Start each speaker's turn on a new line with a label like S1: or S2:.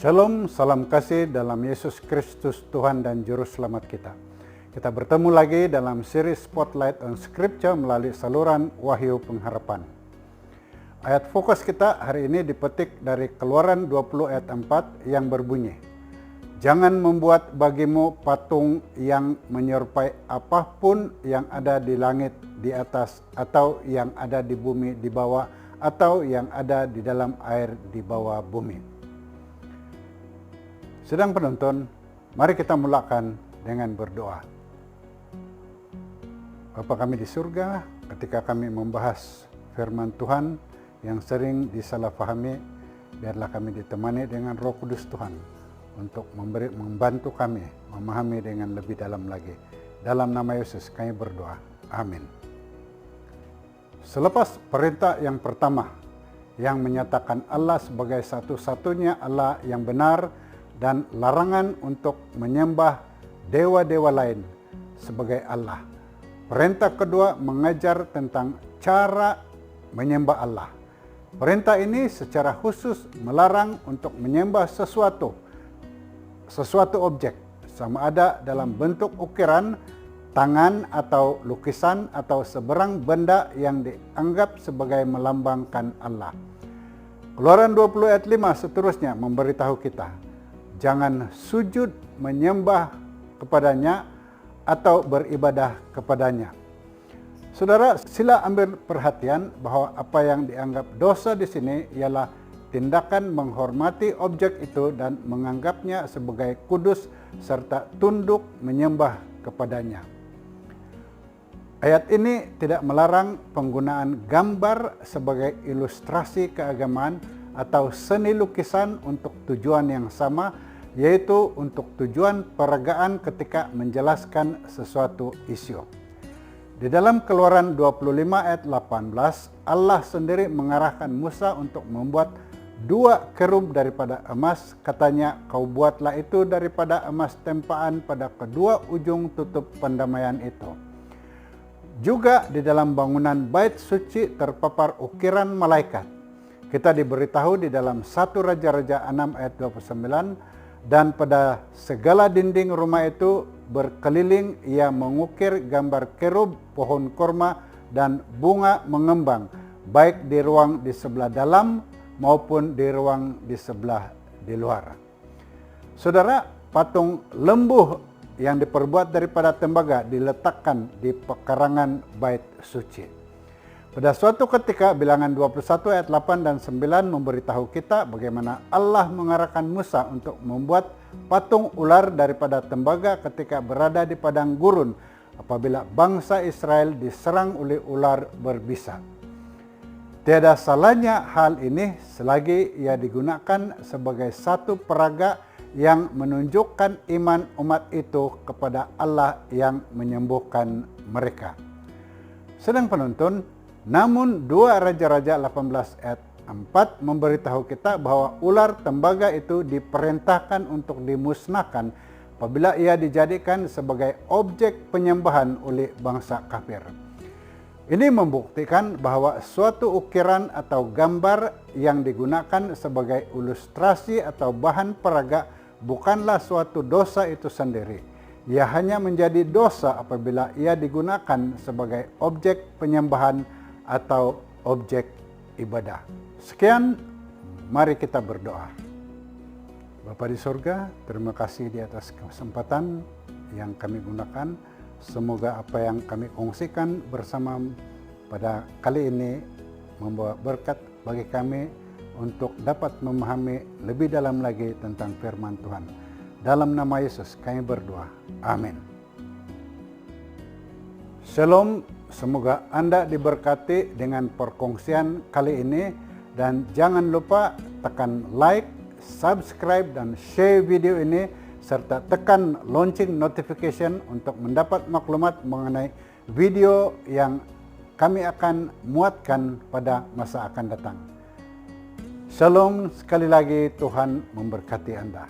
S1: Shalom, salam kasih dalam Yesus Kristus Tuhan dan Juru Selamat kita. Kita bertemu lagi dalam seri Spotlight on Scripture melalui saluran Wahyu Pengharapan. Ayat fokus kita hari ini dipetik dari Keluaran 20 ayat 4 yang berbunyi, "Jangan membuat bagimu patung yang menyerupai apapun yang ada di langit di atas, atau yang ada di bumi di bawah, atau yang ada di dalam air di bawah bumi." Sedang penonton, mari kita mulakan dengan berdoa. Bapa kami di surga, ketika kami membahas firman Tuhan yang sering disalahpahami, biarlah kami ditemani dengan Roh Kudus Tuhan untuk membantu kami memahami dengan lebih dalam lagi. Dalam nama Yesus kami berdoa. Amin. Selepas perintah yang pertama yang menyatakan Allah sebagai satu-satunya Allah yang benar dan larangan untuk menyembah dewa-dewa lain sebagai Allah, perintah kedua mengajar tentang cara menyembah Allah. Perintah ini secara khusus melarang untuk menyembah sesuatu objek, sama ada dalam bentuk ukiran, tangan atau lukisan atau seberang benda yang dianggap sebagai melambangkan Allah. Keluaran 20 ayat 5 seterusnya memberitahu kita, jangan sujud menyembah kepadanya atau beribadah kepadanya. Saudara, sila ambil perhatian bahwa apa yang dianggap dosa di sini ialah tindakan menghormati objek itu dan menganggapnya sebagai kudus serta tunduk menyembah kepadanya. Ayat ini tidak melarang penggunaan gambar sebagai ilustrasi keagamaan atau seni lukisan untuk tujuan yang sama, yaitu untuk tujuan peragaan ketika menjelaskan sesuatu isu. Di dalam Keluaran 25 ayat 18, Allah sendiri mengarahkan Musa untuk membuat 2 kerub daripada emas. Katanya, "Kau buatlah itu daripada emas tempaan pada kedua ujung tutup pendamaian itu." Juga di dalam bangunan bait suci terpapar ukiran malaikat. Kita diberitahu di dalam 1 Raja-Raja 6 ayat 29, dan pada segala dinding rumah itu berkeliling ia mengukir gambar kerub, pohon korma, dan bunga mengembang, baik di ruang di sebelah dalam maupun di ruang di sebelah di luar. Saudara, patung lembu yang diperbuat daripada tembaga diletakkan di pekarangan bait suci. Pada suatu ketika, Bilangan 21 ayat 8 dan 9 memberitahu kita bagaimana Allah mengarahkan Musa untuk membuat patung ular daripada tembaga ketika berada di padang gurun apabila bangsa Israel diserang oleh ular berbisa. Tiada salahnya hal ini selagi ia digunakan sebagai satu peraga yang menunjukkan iman umat itu kepada Allah yang menyembuhkan mereka. Sedang penonton, namun 2 Raja-Raja 18 ayat 4 memberitahu kita bahwa ular tembaga itu diperintahkan untuk dimusnahkan apabila ia dijadikan sebagai objek penyembahan oleh bangsa kafir. Ini membuktikan bahwa suatu ukiran atau gambar yang digunakan sebagai ilustrasi atau bahan peraga bukanlah suatu dosa itu sendiri. Ia hanya menjadi dosa apabila ia digunakan sebagai objek penyembahan atau objek ibadah. Sekian, mari kita berdoa. Bapa di surga, terima kasih di atas kesempatan yang kami gunakan. Semoga apa yang kami kongsikan bersama pada kali ini membawa berkat bagi kami untuk dapat memahami lebih dalam lagi tentang firman Tuhan. Dalam nama Yesus kami berdoa. Amin. Shalom. Semoga Anda diberkati dengan perkongsian kali ini, dan jangan lupa tekan like, subscribe, dan share video ini serta tekan lonceng notification untuk mendapat maklumat mengenai video yang kami akan muatkan pada masa akan datang. Shalom, sekali lagi Tuhan memberkati Anda.